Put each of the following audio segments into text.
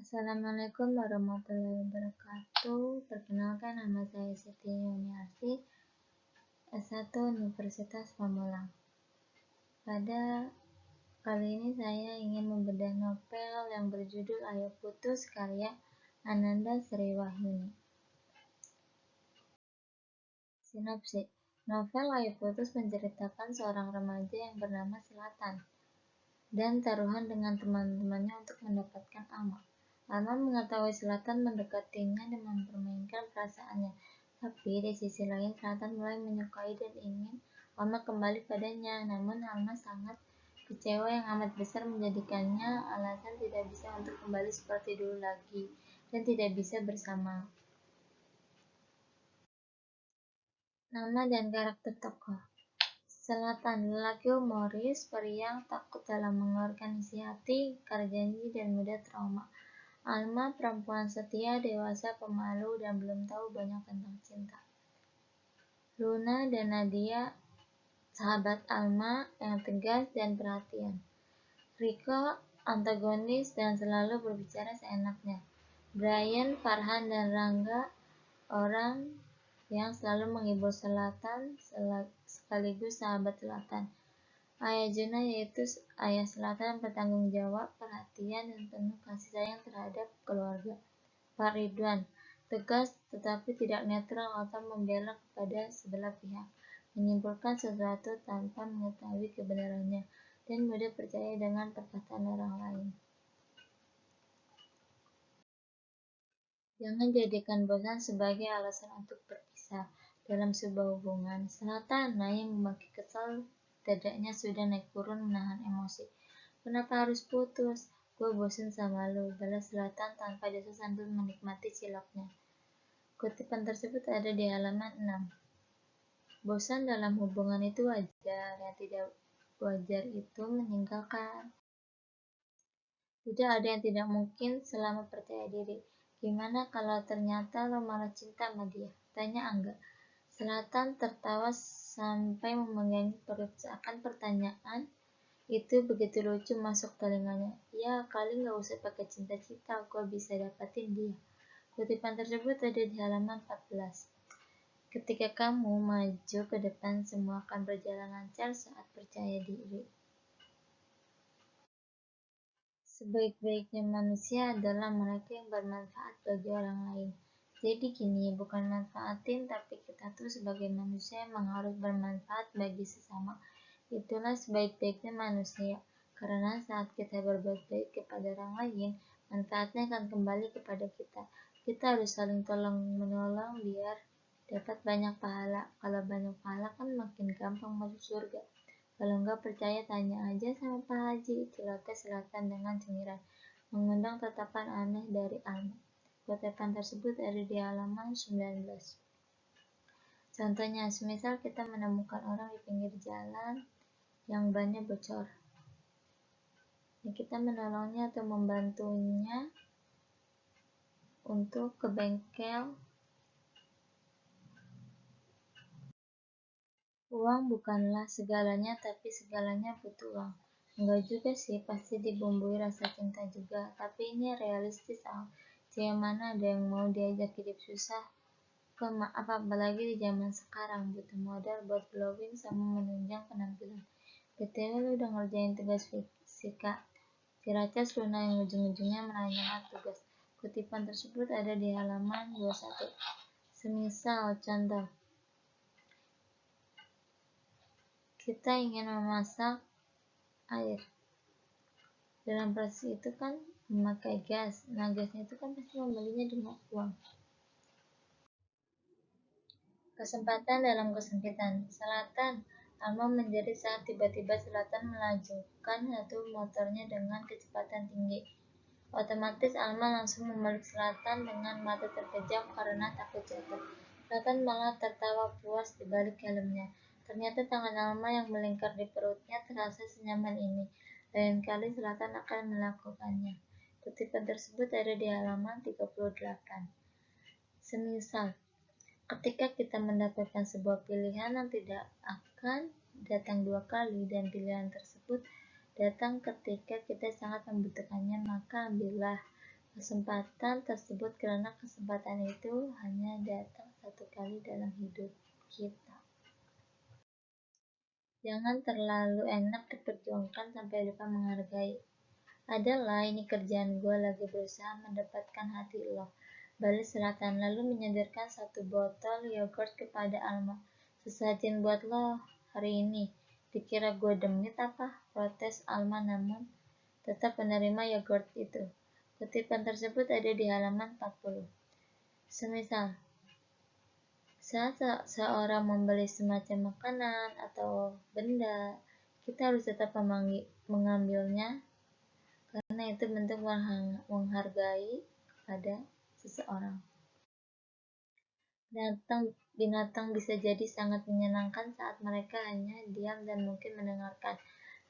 Assalamualaikum warahmatullahi wabarakatuh. Perkenalkan, nama saya Siti Yuniarti, S1 Universitas Pamulang. Pada kali ini saya ingin membedah novel yang berjudul Ayo Putus karya Ananda Sriwahyuni. Sinopsis. Novel Ayo Putus menceritakan seorang remaja yang bernama Selatan dan taruhan dengan teman-temannya untuk mendapatkan Alma. Alma mengetahui Selatan mendekatinya dan mempermainkan perasaannya, tapi di sisi lain Selatan mulai menyukai dan ingin Alma kembali padanya. Namun Alma sangat kecewa yang amat besar menjadikannya alasan tidak bisa untuk kembali seperti dulu lagi dan tidak bisa bersama. Nama dan karakter tokoh. Selatan, lelaki humoris, periang, takut dalam mengeluarkan isi hati, ingkar janji, dan mudah trauma. Alma, perempuan setia, dewasa, pemalu, dan belum tahu banyak tentang cinta. Luna dan Nadia, sahabat Alma yang tegas dan perhatian. Riko, antagonis dan selalu berbicara seenaknya. Brian, Farhan, dan Rangga, orang yang selalu menghibur Selatan sekaligus sahabat Selatan. Ayah Juna, yaitu ayah Selatan, bertanggung jawab, perhatian, dan penuh kasih sayang terhadap keluarga. Pak Ridwan, tegas tetapi tidak netral atau membela kepada sebelah pihak, menyimpulkan sesuatu tanpa mengetahui kebenarannya, dan mudah percaya dengan perkataan orang lain. Jangan jadikan bosan sebagai alasan untuk berpisah. Dalam sebuah hubungan, Selatan yang memakai kesal, dadanya sudah naik turun menahan emosi. Kenapa harus putus? Gue bosan sama lu, balas Selatan tanpa desa sambil menikmati ciloknya. Kutipan tersebut ada di halaman 6. Bosan dalam hubungan itu wajar, yang tidak wajar itu meninggalkan. Tidak ada yang tidak mungkin selama percaya diri. Gimana kalau ternyata lo malah cinta sama dia? Tanya Angga. Selatan tertawa sampai memegangi perut, seakan pertanyaan itu begitu lucu masuk telinganya. Ya, kali nggak usah pakai cinta-cinta, gue bisa dapatin dia. Kutipan tersebut ada di halaman 14. Ketika kamu maju ke depan, semua akan berjalan lancar saat percaya diri. Sebaik-baiknya manusia adalah mereka yang bermanfaat bagi orang lain. Jadi gini, bukan manfaatin, tapi kita tuh sebagai manusia memang harus bermanfaat bagi sesama. Itulah sebaik-baiknya manusia. Karena saat kita berbuat baik kepada orang lain, manfaatnya akan kembali kepada kita. Kita harus saling tolong-menolong biar dapat banyak pahala. Kalau banyak pahala kan makin gampang masuk surga. Kalau nggak percaya tanya aja sama Pak Haji, celoteh Selatan dengan cemiran, mengundang tatapan aneh dari Alma. Kutipan tersebut ada di halaman 19. Contohnya, semisal kita menemukan orang di pinggir jalan yang bannya bocor. Kita menolongnya atau membantunya untuk ke bengkel. Uang bukanlah segalanya, tapi segalanya butuh uang. Enggak juga sih, pasti dibumbui rasa cinta juga. Tapi ini realistis, Yang mana ada yang mau diajak hidup susah? Maaf, apalagi di zaman sekarang butuh modal buat glowing sama menunjang penampilan. BTW lu udah ngerjain tugas fisika? Ciracas Luna yang ujung-ujungnya menanyakan tugas. Kutipan tersebut ada di halaman 21. Semisal contoh, kita ingin memasak air. Dalam proses itu kan memakai gas. Nah, gasnya itu kan pasti membelinya dengan uang. Kesempatan dalam kesempitan. Selatan, Alma menjerit saat tiba-tiba Selatan melajukan satu motornya dengan kecepatan tinggi. Otomatis Alma langsung memeluk Selatan dengan mata terpejam karena takut jatuh. Selatan malah tertawa puas di balik helmnya. Ternyata tangan Alma yang melingkar di perutnya terasa senyaman ini. Lain kali Selatan akan melakukannya. Kutipan tersebut ada di halaman 38. Semisal, ketika kita mendapatkan sebuah pilihan yang tidak akan datang dua kali dan pilihan tersebut datang ketika kita sangat membutuhkannya, maka ambillah. kesempatan tersebut karena kesempatan itu hanya datang satu kali dalam hidup kita. Jangan terlalu enak diperjuangkan sampai lupa menghargai. Adalah ini kerjaan gue lagi berusaha mendapatkan hati lo. Bali Selatan lalu menyodorkan satu botol yogurt kepada Alma. Sesajen buat lo hari ini. Dikira gue demit apa? Protes Alma namun tetap menerima yogurt itu. Kutipan tersebut ada di halaman 40. Semisal, saat seorang membeli semacam makanan atau benda, kita harus tetap mengambilnya karena itu bentuk menghargai kepada seseorang. Binatang bisa jadi sangat menyenangkan saat mereka hanya diam dan mungkin mendengarkan.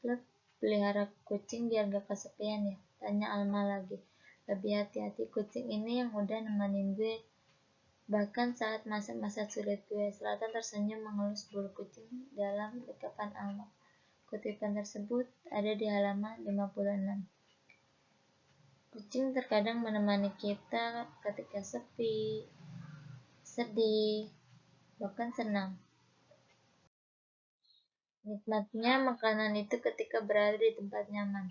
Lo pelihara kucing biar gak kesepian ya? Tanya Alma lagi. Lebih hati-hati, kucing ini yang udah nemenin gue bahkan saat masa-masa sulit gue. Selatan tersenyum mengelus bulu kucing dalam dekapan Alma. Kutipan tersebut ada di halaman 56. Kucing terkadang menemani kita ketika sepi, sedih, bahkan senang. Nikmatnya makanan itu ketika berada di tempat nyaman.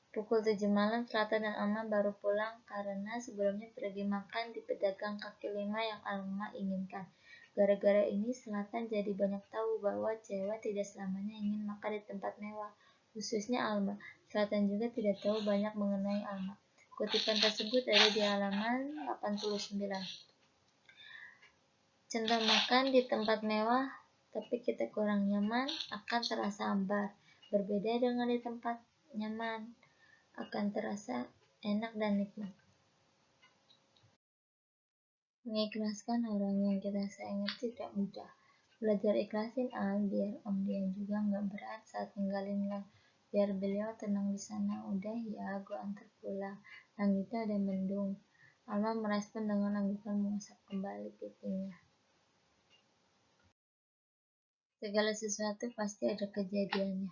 Pukul 7 malam, Selatan dan Alma baru pulang karena sebelumnya pergi makan di pedagang kaki lima yang Alma inginkan. Gara-gara ini, Selatan jadi banyak tahu bahwa cewek tidak selamanya ingin makan di tempat mewah, khususnya Alma. Selatan juga tidak tahu banyak mengenai Alma. Kutipan tersebut ada di halaman 89. Centang makan di tempat mewah, tapi kita kurang nyaman, akan terasa hambar. Berbeda dengan di tempat nyaman, akan terasa enak dan nikmat. Mengikhlaskan orang yang kita sayangi tidak mudah. Belajar ikhlasin biar Om Dian juga nggak berat saat ninggalin lo. Biar beliau tenang di sana. Udah ya, gue antar pulang. Langitnya udah mendung. Alma merespon dengan anggukan mengusap kembali pipinya. Segala sesuatu pasti ada kejadiannya.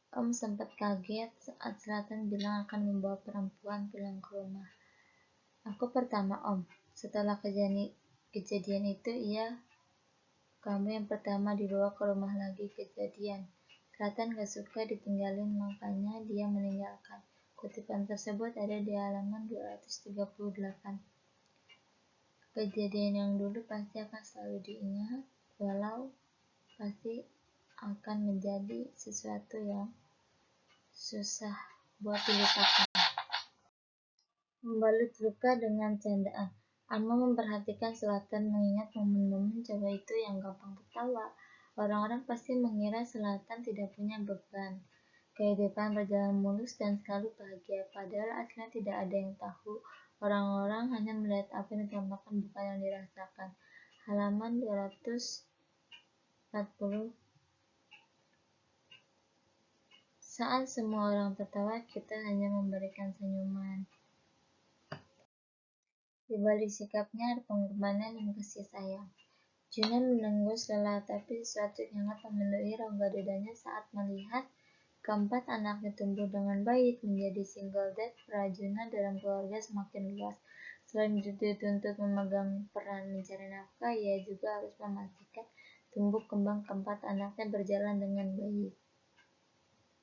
Om sempat kaget saat Selatan bilang akan membawa perempuan pulang ke rumah. Aku pertama Om. Setelah kejadian itu, iya, kamu yang pertama dibawa ke rumah lagi kejadian. Selatan gak suka ditinggalin, makanya dia meninggalkan. Kutipan tersebut ada di halaman 238. Kejadian yang dulu pasti akan selalu diingat, walau pasti akan menjadi sesuatu yang susah buat dilupakan. Membalut luka dengan candaan. Alma memperhatikan Selatan mengingat momen-momen cewek itu yang gampang tertawa. Orang-orang pasti mengira Selatan tidak punya beban. Kehidupan berjalan mulus dan selalu bahagia. Padahal aslinya tidak ada yang tahu. Orang-orang hanya melihat apa yang ditampakkan bukan yang dirasakan. Halaman 240. Saat semua orang tertawa, kita hanya memberikan senyuman. Di balik sikapnya ada pengorbanan dan kasih sayang. Juna menengus lelah, tapi sesuatu yang hangat memenuhi rongga dadanya saat melihat keempat anaknya tumbuh dengan baik menjadi single dad. Prajuna dalam keluarga semakin luas. Selain dituntut memegang peran mencari nafkah, ia juga harus memastikan tumbuh kembang keempat anaknya berjalan dengan baik.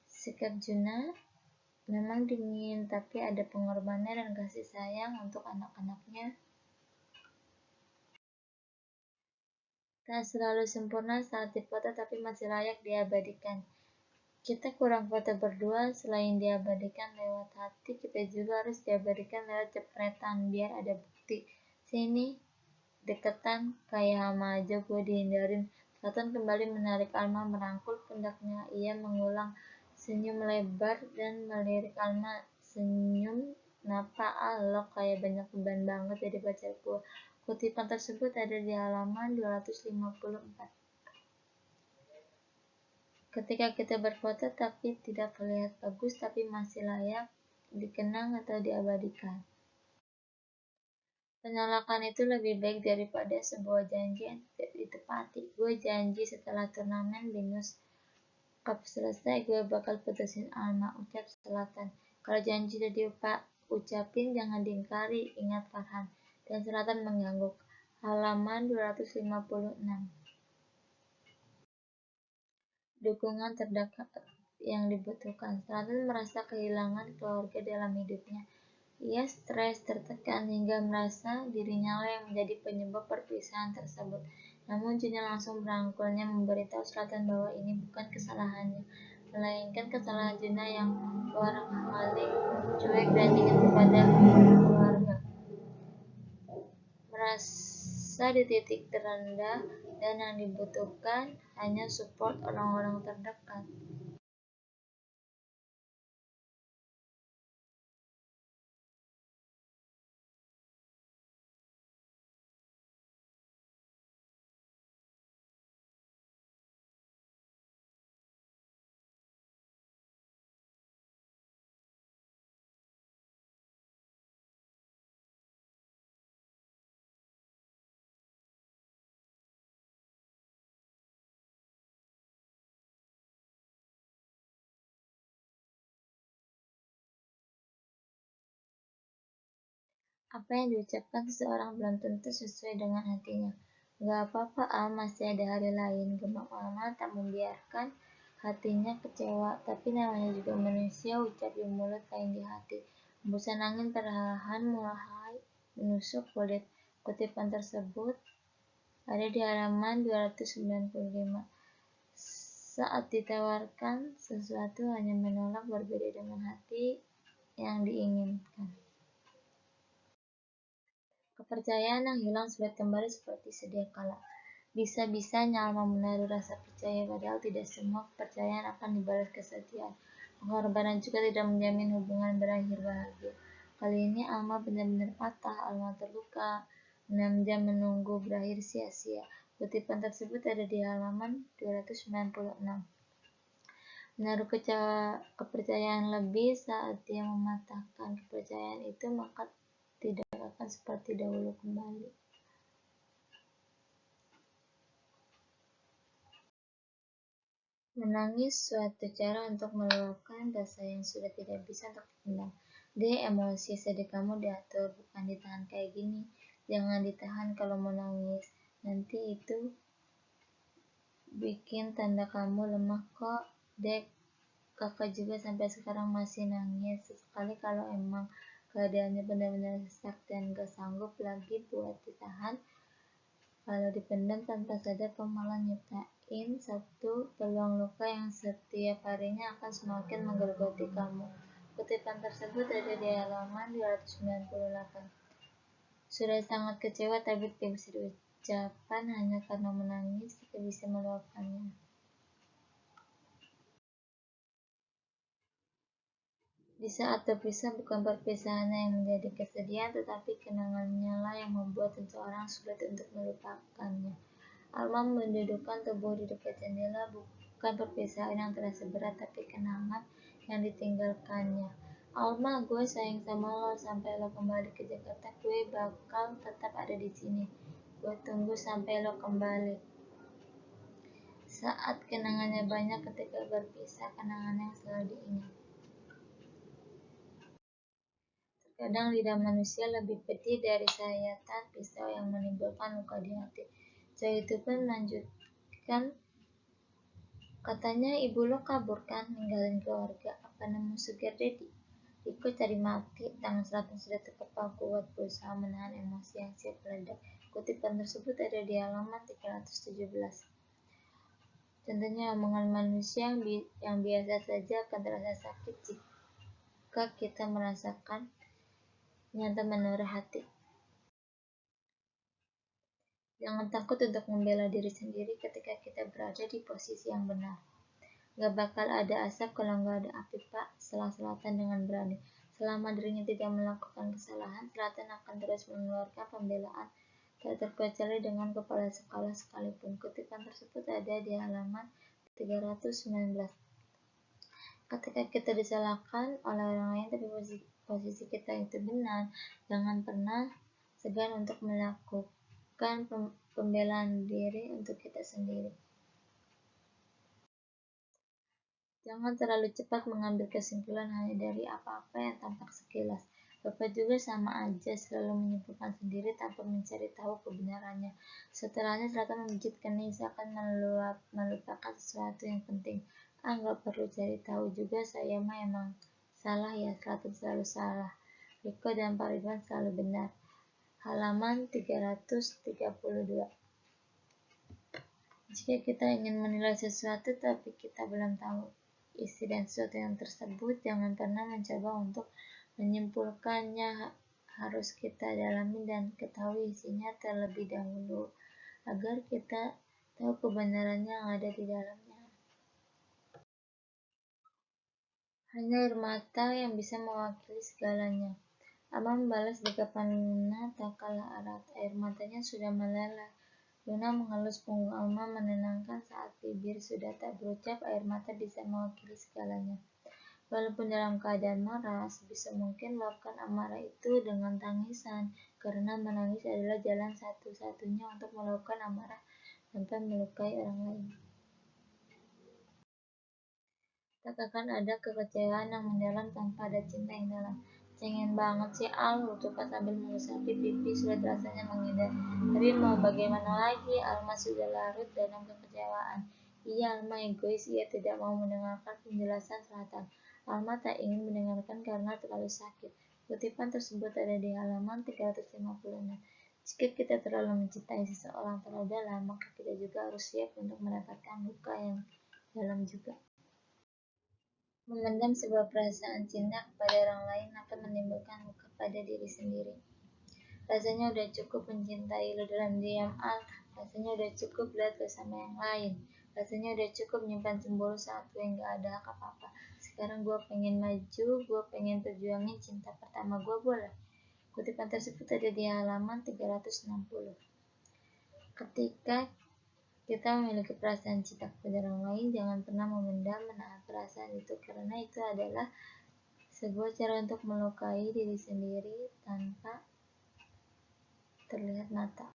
Sikap Juna memang dingin, tapi ada pengorbanan dan kasih sayang untuk anak-anaknya. Tak selalu sempurna saat difoto, tapi masih layak diabadikan. Kita kurang foto berdua, selain diabadikan lewat hati, kita juga harus diabadikan lewat jepretan, biar ada bukti. Sini, deketan, kayak hama aja gue dihindarin. Selatan kembali menarik Alma merangkul pundaknya. Ia mengulang senyum lebar dan melirik Alma. Senyum, kenapa lo kayak banyak beban banget jadi pacar gue. Kutipan tersebut ada di halaman 254. Ketika kita berfoto tapi tidak terlihat bagus tapi masih layak dikenang atau diabadikan. Penolakan itu lebih baik daripada sebuah janji yang tidak ditepati. Gue janji setelah turnamen Binus Cup selesai gue bakal putusin Alma, ucap Selatan. Kalau janji udah ucapin jangan diingkari, ingat Farhan. Dan Selatan mengangguk. Halaman 256. Dukungan terdekat yang dibutuhkan. Selatan merasa kehilangan keluarga dalam hidupnya. Ia stres, tertekan, hingga merasa dirinya lah yang menjadi penyebab perpisahan tersebut. Namun Juna langsung merangkulnya, memberitahu Selatan bahwa ini bukan kesalahannya, melainkan kesalahan Juna yang barangkali cuek dan dingin kepada keluarga. Merasa di titik terendah dan yang dibutuhkan hanya support orang-orang terdekat. Apa yang diucapkan seseorang belum tentu sesuai dengan hatinya. Gak apa-apa Al, masih ada hari lain. Gemam Alma tak membiarkan hatinya kecewa, tapi namanya juga manusia, ucap di mulut lain di hati. Hembusan angin perlahan mulai menusuk kulit. Kutipan tersebut ada di halaman 295. Saat ditawarkan sesuatu hanya menolak, berbeda dengan hati yang diinginkan. Kepercayaan yang hilang sulit kembali seperti sedia kala. Bisa-bisanya Alma menaruh rasa percaya, padahal tidak semua kepercayaan akan dibalas kesetiaan. Pengorbanan juga tidak menjamin hubungan berakhir bahagia. Kali ini Alma benar-benar patah. Alma terluka. 6 jam menunggu berakhir sia-sia. Kutipan tersebut ada di halaman 296. Menaruh kepercayaan lebih saat dia mematahkan kepercayaan itu, maka tidak akan seperti dahulu kembali. Menangis suatu cara untuk meluapkan rasa yang sudah tidak bisa untuk dipendam. Deh, emosi sedih kamu diatur, bukan ditahan kayak gini. Jangan ditahan kalau mau nangis. Nanti itu bikin tanda kamu lemah kok. Dek, kakak juga sampai sekarang masih nangis. Sesekali kalau emang keadaannya benar-benar sesak dan gak sanggup lagi buat ditahan, kalau dipendam tanpa sadar, kamu malah nyiptain satu peluang luka yang setiap harinya akan semakin menggerogoti kamu. Kutipan tersebut ada di halaman 298. Sudah sangat kecewa tapi tidak bisa diucapkan, hanya karena menangis kita bisa meluapkannya. Di saat terpisah, bukan perpisahannya yang menjadi kesedihan, tetapi kenangannya lah yang membuat seseorang sulit untuk melupakannya. Alma mendudukkan tubuh di dekat jendela, bukan perpisahan yang terasa berat, tapi kenangan yang ditinggalkannya. Alma, gue sayang sama lo sampai lo kembali ke Jakarta. Gue bakal tetap ada di sini. Gue tunggu sampai lo kembali. Saat kenangannya banyak, ketika berpisah, kenangan yang selalu diingat. Kadang lidah manusia lebih pedih dari sayatan pisau yang menimbulkan luka di hati. Saya itu pun melanjutkan, katanya ibu lo kabur kan, ninggalin keluarga. Apa nemu sugar daddy? Ikut cari mati. Tangan Selatan sudah terkepal kuat, berusaha menahan emosi yang siap meledak. Kutipan tersebut ada di halaman 317. Tentunya omongan manusia yang biasa saja akan terasa sakit jika kita merasakan nyata menurut hati. Jangan takut untuk membela diri sendiri ketika kita berada di posisi yang benar. Gak bakal ada asap kalau gak ada api, Pak. Setelah Selatan dengan berani. Selama dirinya tidak melakukan kesalahan, Selatan akan terus mengeluarkan pembelaan, tak terkecuali dengan kepala sekolah sekalipun. Kutipan tersebut ada di halaman 319. Ketika kita disalahkan oleh orang lain tapi posisi kita itu benar, jangan pernah segan untuk melakukan pembelaan diri untuk kita sendiri. Jangan terlalu cepat mengambil kesimpulan hanya dari apa-apa yang tampak sekilas. Bapak juga sama aja, selalu menyimpulkan sendiri tanpa mencari tahu kebenarannya. Setelahnya serata memijitkan seakan melupakan sesuatu yang penting. Nggak perlu cari tahu juga, saya mah emang salah ya, Selatan selalu salah. Riko dan Pak Ridwan selalu benar. Halaman 332. Jika kita ingin menilai sesuatu tapi kita belum tahu isi dan sesuatu yang tersebut, jangan pernah mencoba untuk menyimpulkannya. Harus kita dalami dan ketahui isinya terlebih dahulu agar kita tahu kebenarannya yang ada di dalamnya. Hanya air mata yang bisa mewakili segalanya. Ama membalas dekapan Luna tak kalah erat. Air matanya sudah meleleh. Luna mengelus punggung Alma menenangkan. Saat bibir sudah tak berucap, air mata bisa mewakili segalanya. Walaupun dalam keadaan marah, sebisa mungkin luapkan amarah itu dengan tangisan, karena menangis adalah jalan satu-satunya untuk meluapkan amarah tanpa melukai orang lain. Tak akan ada kekecewaan yang mendalam tanpa ada cinta yang dalam. Cengeng banget sih Al, ucapkan sambil mengusapi pipi, sulit rasanya menghindar. Tapi mau bagaimana lagi, Alma sudah larut dalam kekecewaan. Iya, Alma egois, ia tidak mau mendengarkan penjelasan Selatan. Alma tak ingin mendengarkan karena terlalu sakit. Kutipan tersebut ada di halaman 356. Jika kita terlalu mencintai seseorang terlalu dalam, maka kita juga harus siap untuk mendapatkan luka yang dalam juga. Memendam sebuah perasaan cinta kepada orang lain akan menimbulkan luka pada diri sendiri. Rasanya udah cukup mencintai lo dalam diam, Al. Rasanya udah cukup lihat lo sama yang lain. Rasanya udah cukup nyimpan cemburu saat gue gak ada hak apa-apa. Sekarang gue pengen maju, gue pengen perjuangin cinta pertama gue, boleh? Kutipan tersebut ada di halaman 360. Ketika kita memiliki perasaan cinta kepada orang lain, jangan pernah memendam, menahan perasaan itu, karena itu adalah sebuah cara untuk melukai diri sendiri tanpa terlihat mata.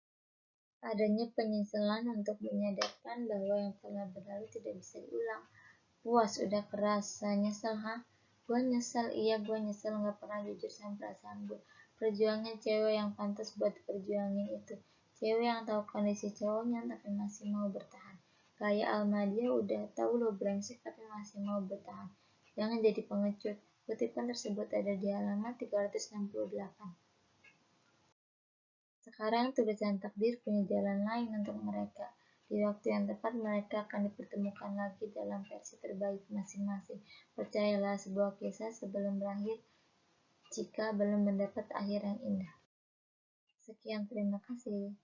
Adanya penyesalan untuk menyadarkan bahwa yang telah berlalu tidak bisa diulang. Puas udah keras, nyesel, Gue nyesel, iya gue nyesel gak pernah jujur sama perasaan gue. Perjuangin cewek yang pantas buat perjuangin itu. Cewek yang tahu kondisi cowoknya tapi masih mau bertahan. Kayak Almadia udah tahu lo brengsek tapi masih mau bertahan. Jangan jadi pengecut. Kutipan tersebut ada di halaman 368. Sekarang tulisan takdir punya jalan lain untuk mereka. Di waktu yang tepat mereka akan dipertemukan lagi dalam versi terbaik masing-masing. Percayalah, sebuah kisah sebelum berakhir jika belum mendapat akhir yang indah. Sekian, terima kasih.